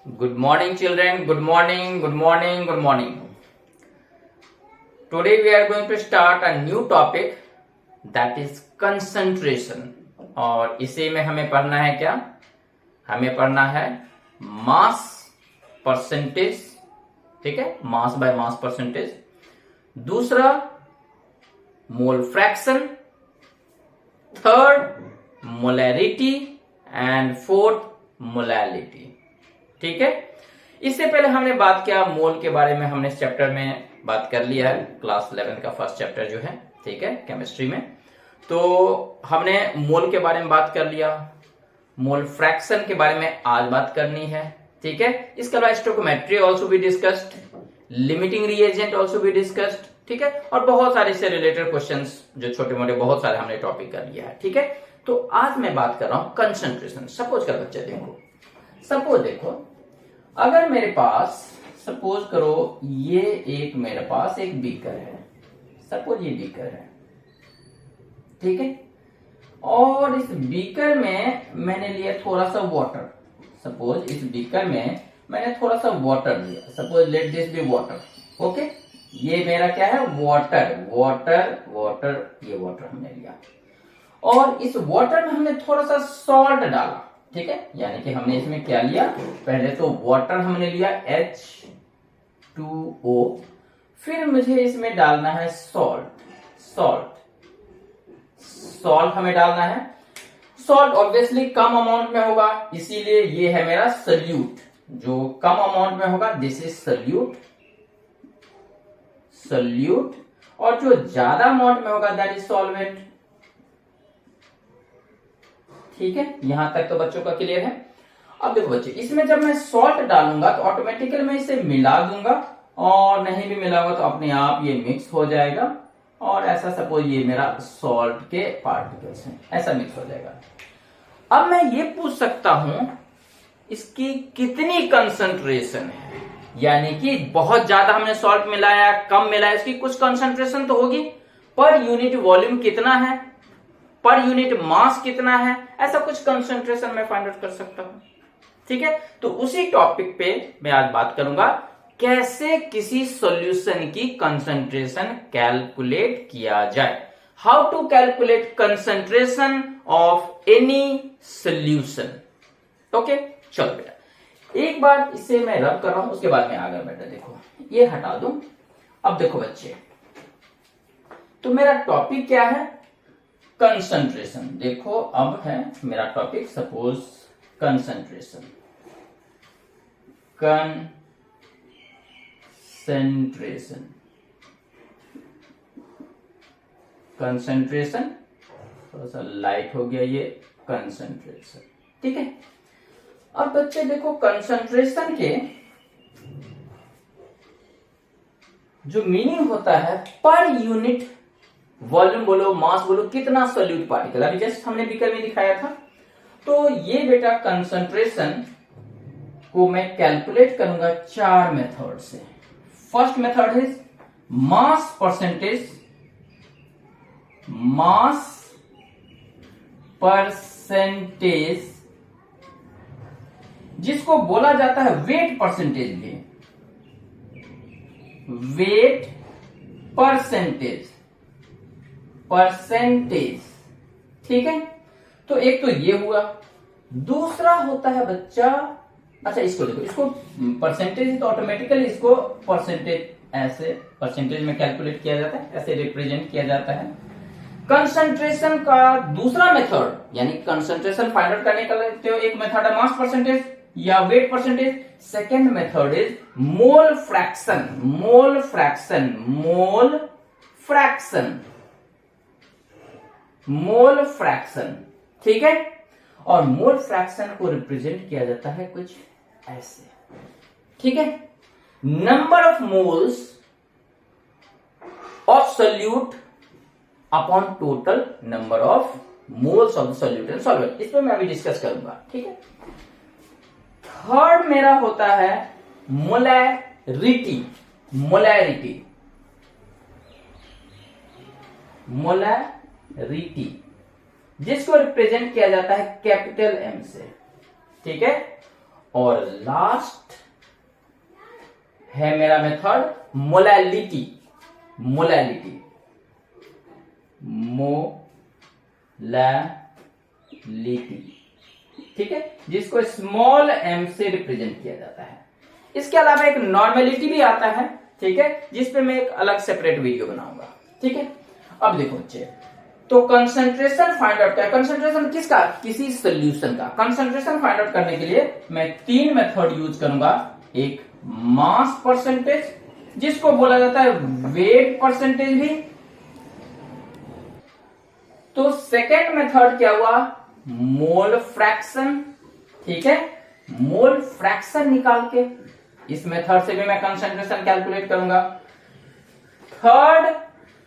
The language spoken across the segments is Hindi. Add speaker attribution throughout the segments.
Speaker 1: Good morning, children. Good morning, good morning, good morning. Today we are going to start a new topic that is concentration. और इसी में हमें पढ़ना है क्या? हमें पढ़ना है मास परसेंटेज, ठीक है, मास बाय मास परसेंटेज। दूसरा mole fraction, third molarity and fourth molality, ठीक है। इससे पहले हमने बात किया मोल के बारे में, हमने इस चैप्टर में बात कर लिया है, क्लास 11 का फर्स्ट चैप्टर जो है, ठीक है, केमिस्ट्री में। तो हमने मोल के बारे में बात कर लिया, मोल फ्रैक्शन के बारे में आज बात करनी है, ठीक है। इसके अलावा स्टोइकोमेट्री ऑल्सो भी डिस्कस्ड, लिमिटिंग रिएजेंट ऑल्सो भी डिस्कस्ड, ठीक है, और बहुत सारे इससे रिलेटेड क्वेश्चंस जो छोटे मोटे बहुत सारे हमने टॉपिक कर लिया है, ठीक है। तो आज मैं बात कर रहा हूं कंसंट्रेशन। सपोज कर बच्चे देखो, सपोज देखो, अगर मेरे पास सपोज करो ये एक मेरे पास एक बीकर है, सपोज ये बीकर है, ठीक है, और इस बीकर में मैंने लिया थोड़ा सा वाटर। सपोज इस बीकर में मैंने थोड़ा सा वाटर लिया, suppose let this be water, okay. ये मेरा क्या है? वाटर, वाटर, वाटर, ये वाटर हमने लिया, और इस वाटर में हमने थोड़ा सा सॉल्ट डाला, ठीक है। यानी कि हमने इसमें क्या लिया? पहले तो वाटर हमने लिया H2O, फिर मुझे इसमें डालना है सॉल्ट, सॉल्ट हमें डालना है। सॉल्ट ऑब्वियसली कम अमाउंट में होगा, इसीलिए ये है मेरा सल्यूट। जो कम अमाउंट में होगा दिस इज सल्यूट, और जो ज्यादा अमाउंट में होगा दैट इज सॉल्वेंट, ठीक है। यहां तक तो बच्चों का क्लियर है। अब देखो बच्चे, इसमें जब मैं सॉल्ट डालूंगा तो ऑटोमेटिकली मैं इसे मिला दूंगा, और नहीं भी मिलाऊंगा तो अपने आप ये मिक्स हो जाएगा, और ऐसा सपोज ये मेरा सॉल्ट के पार्टिकल्स हैं, ऐसा मिक्स हो जाएगा। अब मैं ये पूछ सकता हूं इसकी कितनी कंसंट्रेशन है, यानी कि बहुत ज्यादा हमने सॉल्ट मिलाया, कम मिलाया, इसकी कुछ कंसंट्रेशन तो होगी। पर यूनिट वॉल्यूम कितना है, पर यूनिट मास कितना है, ऐसा कुछ कंसंट्रेशन मैं फाइंड आउट कर सकता हूं, ठीक है। तो उसी टॉपिक पे मैं आज बात करूंगा, कैसे किसी सॉल्यूशन की कंसंट्रेशन कैलकुलेट किया जाए, how to calculate concentration of any solution, okay. चलो बेटा, एक बार इसे मैं रब कर रहा हूं, उसके बाद में आगे बेटा देखो, ये हटा दूं। अब देखो बच्चे, तो मेरा टॉपिक क्या है? कंसंट्रेशन। देखो अब है मेरा टॉपिक, सपोज कंसंट्रेशन, कंसंट्रेशन थोड़ा सा लाइट हो गया ये कंसंट्रेशन, ठीक है। अब बच्चे देखो, कंसंट्रेशन के जो मीनिंग होता है पर यूनिट वॉल्यूम बोलो, मास बोलो, कितना सोल्यूट पार्टिकल, अभी जस्ट हमने बीकर में दिखाया था। तो ये बेटा कंसंट्रेशन को मैं कैलकुलेट करूंगा 4 मेथड से। फर्स्ट मेथड है मास परसेंटेज, जिसको बोला जाता है वेट परसेंटेज भी, वेट परसेंटेज, ठीक है। तो एक तो ये हुआ, दूसरा होता है बच्चा, अच्छा इसको देखो, इसको परसेंटेज तो ऑटोमेटिकली इसको परसेंटेज, ऐसे परसेंटेज में कैलकुलेट किया जाता है, ऐसे रिप्रेजेंट किया जाता है। कंसंट्रेशन का दूसरा मेथड, यानी कंसंट्रेशन फाइंड आउट करने का तो एक मेथड है मास परसेंटेज या wait percentage, second method is mole fraction, ठीक है। और मोल फ्रैक्शन को रिप्रेजेंट किया जाता है कुछ ऐसे, ठीक है। Number of moles of solute upon total number of moles of the solute and solvent, इस पर मैं अभी डिस्कस करूंगा, ठीक है। थर्ड मेरा होता है मोलैरिटी, जिसको रिप्रेजेंट किया जाता है कैपिटल एम से, ठीक है। और लास्ट है मेरा मेथड मोलैलिटी। मोलैलिटी, ठीक है, जिसको स्मॉल m से रिप्रेजेंट किया जाता है। इसके अलावा एक नॉर्मेलिटी भी आता है, ठीक है, जिसपे मैं एक अलग सेपरेट वीडियो बनाऊंगा। ठीक है, अब देखो बच्चे, तो कंसंट्रेशन फाइंड आउट क्या, कंसंट्रेशन किसका, किसी सोल्यूशन का। कंसंट्रेशन फाइंड आउट करने के लिए मैं 3 मेथड यूज करूंगा। एक मास परसेंटेज, जिसको बोला जाता है वेट परसेंटेज भी। तो सेकेंड मेथड क्या हुआ, मोल फ्रैक्शन। ठीक है, मोल फ्रैक्शन निकाल के इस मेथड से भी मैं कंसंट्रेशन कैलकुलेट करूंगा। Third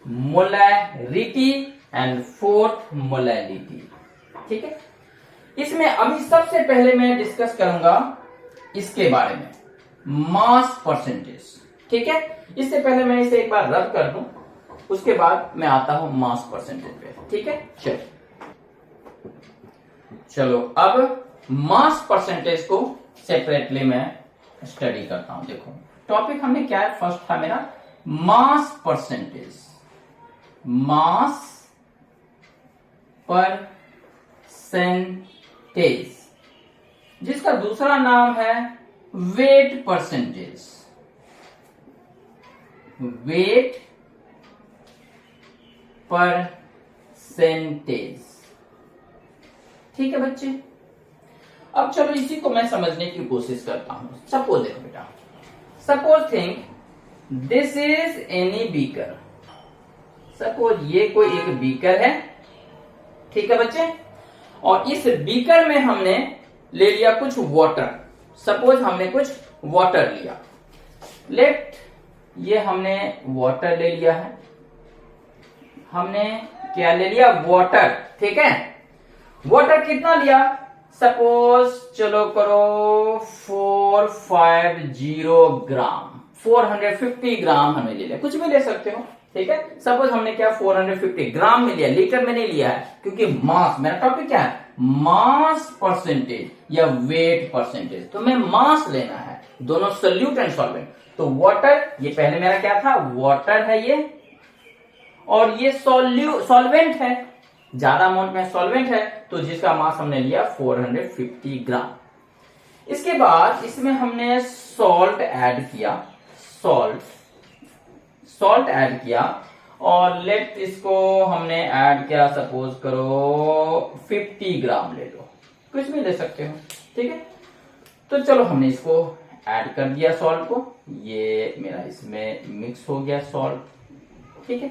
Speaker 1: molarity and fourth molality. ठीक है, इसमें अभी सबसे पहले मैं डिस्कस करूंगा इसके बारे में, मास परसेंटेज। ठीक है, इससे पहले मैं इसे एक बार रद्द कर दूं, उसके बाद मैं आता हूं मास परसेंटेज पे। ठीक है, चलो अब मास परसेंटेज को सेपरेटली मैं स्टडी करता हूं। देखो टॉपिक हमने क्या है, फर्स्ट था मेरा मास परसेंटेज, मास परसेंटेज, जिसका दूसरा नाम है वेट परसेंटेज। Wait percentage. ठीक है बच्चे, अब चलो इसी को मैं समझने की कोशिश करता हूं। सपोज देखो बेटा, suppose think this is any beaker. Suppose ये कोई एक बीकर है, ठीक है बच्चे, और इस बीकर में हमने ले लिया कुछ वाटर। सपोज हमने कुछ वाटर लिया, लेट ये हमने वाटर ले लिया है, हमने क्या ले लिया, वाटर। ठीक है, वाटर कितना लिया, सपोज चलो करो 450 ग्राम, 450 ग्राम हमने ले लिया, कुछ भी ले सकते हो। ठीक है, सपोज हमने क्या 450 ग्राम में लिया, लीटर में नहीं लिया है, क्योंकि मास, मेरा टॉपिक क्या है, मास परसेंटेज या वेट परसेंटेज। तो मैं मास लेना है, दोनों सोल्यूट एंड सॉल्वेंट। तो वाटर, ये पहले मेरा क्या था, वाटर है ये, और ये सॉल्वेंट है, ज्यादा अमाउंट में सॉल्वेंट है, तो जिसका मास हमने लिया 450 ग्राम। इसके बाद इसमें हमने सॉल्ट ऐड किया, सॉल्ट ऐड किया, और लेट इसको हमने ऐड किया, सपोज करो 50 ग्राम ले लो, कुछ भी ले सकते हो। ठीक है, तो चलो हमने इसको ऐड कर दिया सॉल्ट को, ये मेरा इसमें मिक्स हो गया सॉल्ट। ठीक है,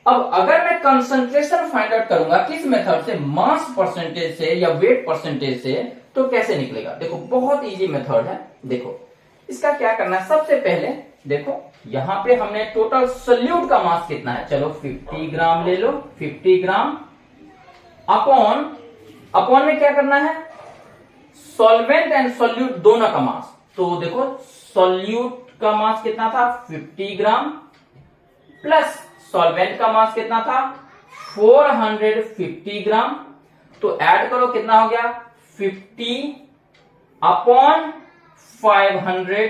Speaker 1: अब अगर मैं कंसंट्रेशन फाइंड आउट करूंगा किस मेथड से, मास परसेंटेज से या वेट परसेंटेज से, तो कैसे निकलेगा। देखो बहुत इजी मेथड है। देखो इसका क्या करना है, सबसे पहले देखो यहां पे हमने टोटल सोल्यूट का मास कितना है, चलो 50 ग्राम ले लो, 50 ग्राम अपॉन में क्या करना है, सॉल्वेंट एंड सोल्यूट दोनों का मास। तो देखो सोल्यूट का मास कितना था, 50 ग्राम, प्लस सॉल्वेंट का मास कितना था, 450 ग्राम। तो ऐड करो, कितना हो गया, 50 अपॉन 500।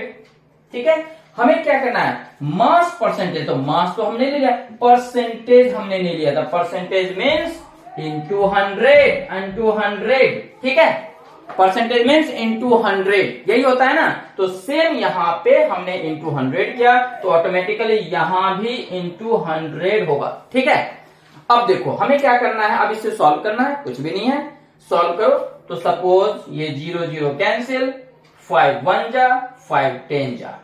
Speaker 1: ठीक है, हमें क्या करना है, मास परसेंटेज। तो मास तो हमने ले लिया, परसेंटेज हमने नहीं लिया था, परसेंटेज मीन्स इंटू 100। ठीक है, परसेंटेज मीन्स इंटू 100, यही होता है ना। तो सेम यहां पे हमने इंटू 100 किया, तो ऑटोमेटिकली यहां भी इंटू 100 होगा। ठीक है, अब देखो हमें क्या करना है, अब इसे सॉल्व करना है, कुछ भी नहीं है, सॉल्व करो। तो सपोज ये 0 0 कैंसिल, 5 1 जा, 5 10 जा।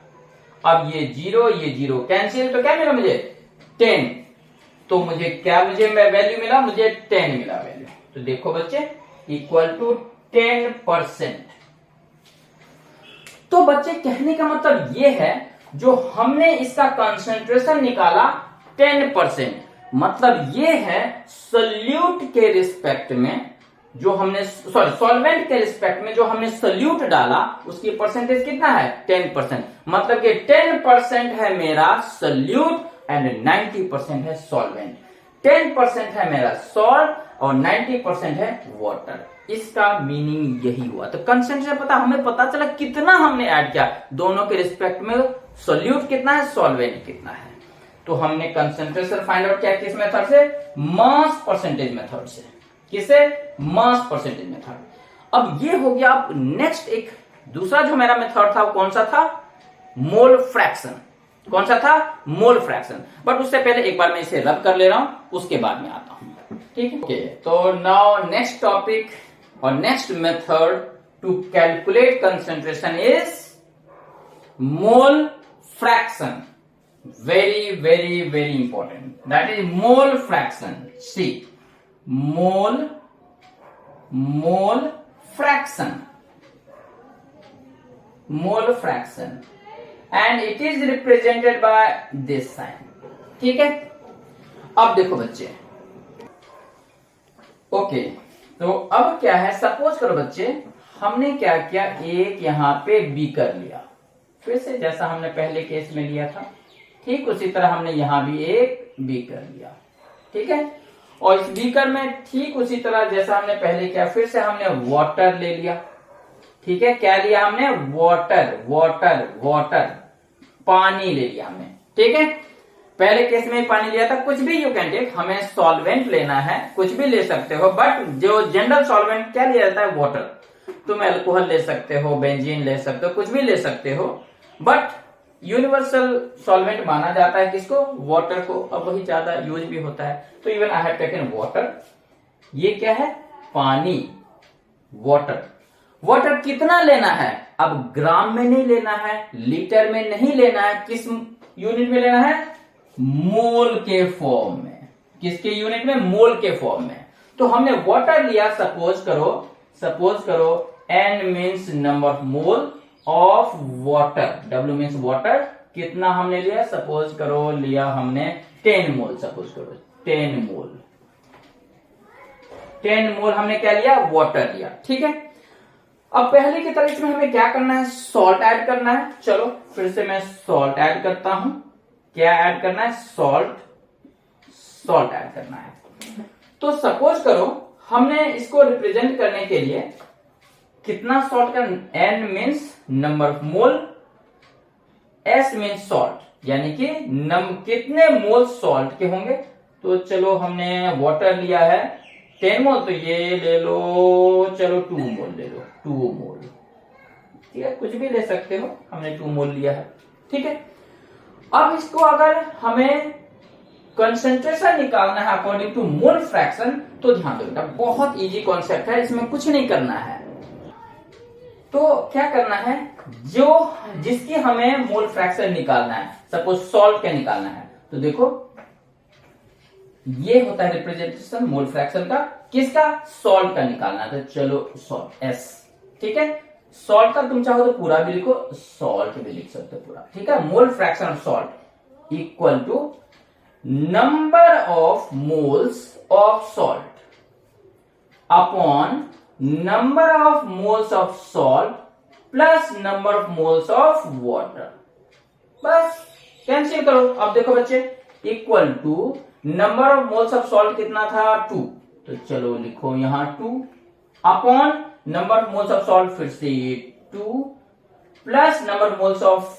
Speaker 1: अब ये 0 कैंसिल, तो क्या मिला मुझे, 10। तो मुझे क्या, मुझे वैल्यू मिला, मुझे 10 मिला वैल्यू। तो देखो बच्चे, इक्वल टू 10%। तो बच्चे कहने का मतलब ये है, जो हमने इसका कंसंट्रेशन निकाला 10%, मतलब ये है सोल्यूट के रिस्पेक्ट में जो हमने, सॉल्वेंट के रिस्पेक्ट में जो हमने सोल्यूट डाला, उसकी परसेंटेज कितना है, 10%। मतलब कि 10% है मेरा सोल्यूट एंड 90% है सॉल्वेंट। 10% है मेरा सॉल्ट और 90% है वाटर। इसका मीनिंग यही हुआ। तो कंसेंट्रेशन हमें पता चला कितना हमने ऐड किया, दोनों के रिस्पेक्ट में सोल्यूट कितना है, सॉल्वेंट कितना है। तो हमने कंसेंट्रेशन फाइंड आउट किया किस मेथड से, मास परसेंटेज मेथड से। किसे, मास परसेंटेज मेथड। अब ये हो गया। अब नेक्स्ट एक दूसरा जो मेरा मेथड था वो कौन सा था, मोल फ्रैक्शन। कौन सा था, मोल फ्रैक्शन। बट उससे पहले एक बार मैं इसे रब कर ले रहा हूं, उसके बाद में आता हूं, ठीक है। ओके, तो नाउ नेक्स्ट टॉपिक और next method to calculate concentration is mole fraction. Very very very important, that is mole fraction. See, mole fraction, mole fraction, and it is represented by this sign, ठीक है। अब देखो बच्चे, ओके, तो अब क्या है, सपोज करो बच्चे हमने क्या किया, एक यहां पे बीकर लिया, फिर से जैसा हमने पहले केस में लिया था, ठीक उसी तरह हमने यहां भी एक बीकर लिया, ठीक है। और इस बीकर में ठीक उसी तरह जैसा हमने पहले किया, फिर से हमने वाटर ले लिया, ठीक है। क्या लिया हमने, वाटर, पानी ले लिया हमने, ठीक है। पहले केस में पानी लिया था, कुछ भी यू कैन टेक, हमें सॉल्वेंट लेना है, कुछ भी ले सकते हो, बट जो जनरल सॉल्वेंट क्या लिया जाता है, वाटर। तुम अल्कोहल ले सकते हो, बेंजीन ले सकते हो, कुछ भी ले सकते हो, बट यूनिवर्सल सॉल्वेंट माना जाता है किसको, वाटर को। अब वही ज्यादा यूज भी होता है, तो even I have taken water. ये क्या है, पानी, वाटर कितना लेना है, अब ग्राम में नहीं लेना है, लीटर में नहीं लेना है, किस यूनिट में लेना है, मोल के फॉर्म में। किसके यूनिट में, मोल के फॉर्म में। तो हमने वाटर लिया, सपोज करो n means number of mole of water, w means water, कितना हमने लिया, सपोज करो लिया हमने 10 मोल, सपोज करो 10 मोल हमने क्या लिया, वाटर लिया, ठीक है। अब पहले की तरह इसमें हमें क्या करना है, सॉल्ट ऐड करना है। चलो फिर से मैं सॉल्ट ऐड करता हूं। क्या ऐड करना है, सॉल्ट ऐड करना है। तो सपोज करो हमने इसको रिप्रेजेंट करने के लिए कितना सॉल्ट का, n means number of mole, s means salt, यानी कि कितने मोल सॉल्ट के होंगे। तो चलो हमने वाटर लिया है 10 मोल, तो ये ले लो, चलो 2 मोल ले लो, 2 मोल, ठीक है, कुछ भी ले सकते हो, हमने 2 मोल लिया है, ठीक है। अब इसको अगर हमें कंसेंट्रेशन निकालना है अकॉर्डिंग टू मोल फ्रैक्शन, तो ध्यान दो बेटा, बहुत इजी कॉन्सेप्ट है, इसमें कुछ नहीं करना है। तो क्या करना है, जिसकी हमें मोल फ्रैक्शन निकालना है, सपोज सॉल्ट का निकालना है, तो देखो ये होता है रिप्रेजेंटेशन मोल फ्रैक्शन का, किसका, सॉल्ट का निकालना है। तो चलो सॉल्ट S, ठीक है। सॉल्ट का तुम चाहो तो पूरा भी लिखो, सॉल्ट भी लिख सकते हो पूरा, ठीक है। Mole fraction of salt equal to number of moles of salt upon number of moles of salt plus number of moles of water. बस कैंसिल करो। अब देखो बच्चे, equal to number of moles of salt कितना था, 2, तो चलो लिखो यहां 2 upon number of moles of salt, फिर से 2 plus number of moles of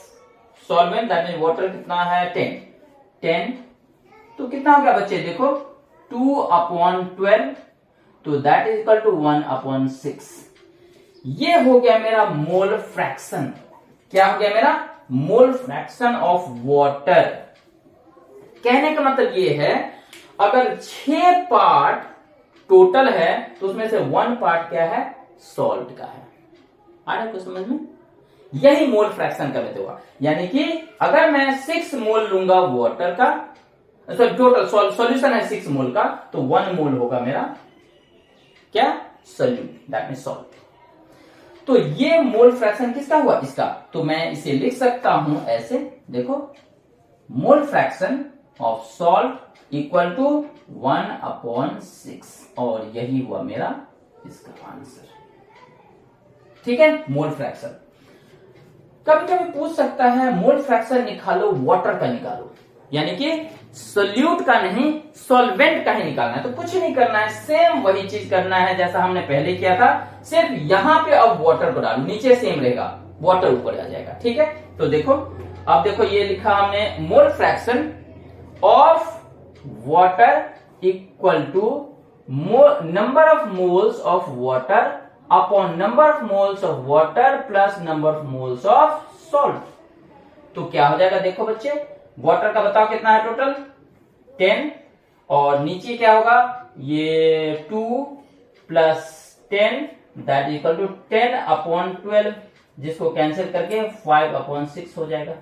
Speaker 1: solvent, that mean water कितना है, 10। तो कितना हो गया बच्चे, देखो 2 अपॉन 12, तो that is equal to 1 upon 6। ये हो गया मेरा मोल फ्रैक्शन। क्या हो गया मेरा, मोल फ्रैक्शन ऑफ वाटर। कहने का मतलब ये है, अगर 6 पार्ट टोटल है तो उसमें से 1 पार्ट क्या है, सॉल्ट का है। आ रहा है कुछ समझ में, यही मोल फ्रैक्शन का मेथड हुआ। यानी कि अगर मैं 6 मोल लूंगा वाटर का, टोटल सॉल्यूशन है 6 मोल का, तो 1 मोल होगा मेरा क्या, सोल्यूट, दैट मीन सॉल्ट। तो ये मोल फ्रैक्शन किसका हुआ, इसका। तो मैं इसे लिख सकता हूं ऐसे, देखो mole fraction of salt equal to 1 upon 6, और यही हुआ मेरा इसका आंसर, ठीक है। मोल फ्रैक्शन कभी कभी पूछ सकता है, मोल फ्रैक्शन निकालो वाटर का निकालो, यानी कि सोल्यूट का नहीं, सॉल्वेंट का ही निकालना है। तो कुछ नहीं करना है, सेम वही चीज करना है जैसा हमने पहले किया था, सिर्फ यहां पे अब वाटर को डालो, नीचे सेम रहेगा, वाटर ऊपर आ जाएगा। ठीक है, तो देखो, अब देखो ये लिखा हमने, mole fraction of water equal to number of moles of water upon number of moles of water plus number of moles of salt. तो क्या हो जाएगा, देखो बच्चे, वाटर का बताओ कितना है टोटल, 10, और नीचे क्या होगा, ये 2 plus 10 that equal to 10 upon 12, जिसको कैंसिल करके 5 अपॉन 6 हो जाएगा।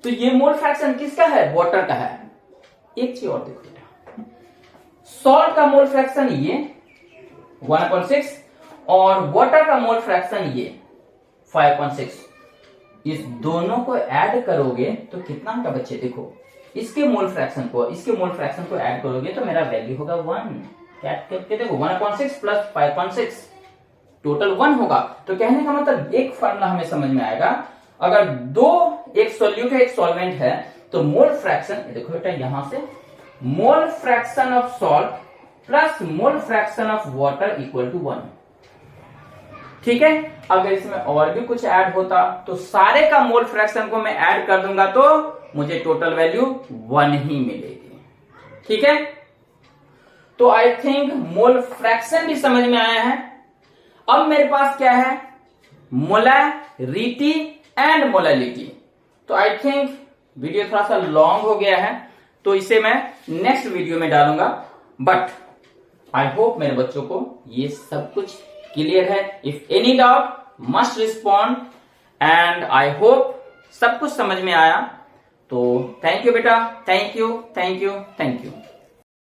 Speaker 1: तो ये मोल फ्रैक्शन किसका है, वाटर का है। एक चीज और देखो बेटा, सॉल्ट का मोल फ्रैक्शन ये 1/6 और वाटर का मोल फ्रैक्शन ये 5/6। इस दोनों को ऐड करोगे तो कितना होगा बच्चे, देखो इसके मोल फ्रैक्शन को इसके मोल फ्रैक्शन को ऐड करोगे तो मेरा वैल्यू होगा 1। ऐड करके देखो 1/6 प्लस 5/6 टोटल 1 होगा। तो कहने का मतलब एक फॉर्मूला हमें समझ में आएगा, अगर दो, एक सोल्यूट है एक सॉल्वेंट है, तो मोल फ्रैक्शन, देखो बेटा यहां से, mole fraction of salt plus mole fraction of water equal to 1। ठीक है, अगर इसमें और भी कुछ ऐड होता तो सारे का मोल फ्रैक्शन को मैं ऐड कर दूंगा तो मुझे टोटल वैल्यू 1 ही मिलेगी। ठीक है, तो आई थिंक मोल फ्रैक्शन भी समझ में आया है। अब मेरे पास क्या है, मोलैरिटी एंड मोलैलिटी। तो आई थिंक वीडियो थोड़ा सा लॉन्ग हो गया है, तो इसे मैं नेक्स्ट वीडियो में डालूंगा। बट आई होप मेरे बच्चों को ये सब कुछ क्लियर है। If any doubt must respond, and I hope सब कुछ समझ में आया। तो थैंक यू बेटा, thank you, thank you, thank you.